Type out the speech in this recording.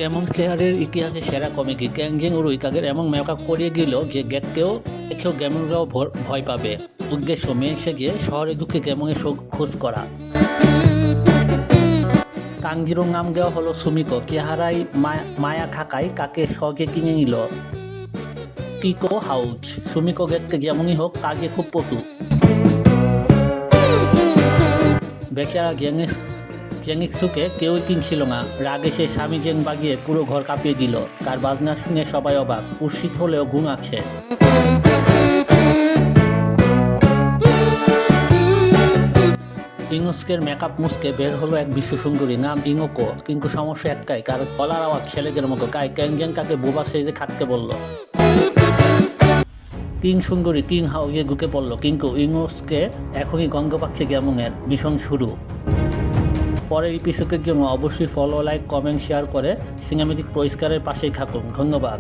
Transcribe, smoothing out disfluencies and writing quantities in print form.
Demon স্লেয়ারের ইতিহাসে সেরা কমিকি ক্যাংজিং ও রুইকাগের এমন মেকআপ করিয়ে গেল যে দেখেও গেমনরাও ভয় পাবে। উদ্দেশ্য মেয়ে সেজে শহরে ঢুকে গেমনের খোঁজ করা। কাঞ্জিরো নাম দেওয়া হলো সুমিকো, কিহারাই মায়া থাকায় কাকে সহজে কিনে নিল। কিকো হাউজ, সুমিকো দেখতে যেমনই হোক কাজে খুব পটু। বেচারা জেনিক্সুকে কেউই কিনছিল না, রাগে সে স্বামী জেন বাগিয়ে পুরো ঘর কাঁপিয়ে দিল। তার বাজনা শুনে সবাই অবাক, কুৎসিত হলেও গুণ আছে। ইনোস্কের মেকআপ মুসকে বের হলো এক বিশ্বসুন্দরী, নাম ইনোকো। কিন্তু সমস্যা একটাই, কারণ গলার আওয়াজ ছেলেদের মতো, তাই ক্যাংজেন তাকে বোবা সেজে থাকতে বলল। কিং সুন্দরী কিং হাউজে ঢুকে পড়ল, কিন্তু ইনোস্কে এখনই গন্ধ পাচ্ছে গেমনের ভীষণ শুরু। পরের এপিসোডের জন্য অবশ্যই ফলো, লাইক, কমেন্ট, শেয়ার করে সিনেমেটিক পরিষ্কারের পাশেই থাকুন। ধন্যবাদ।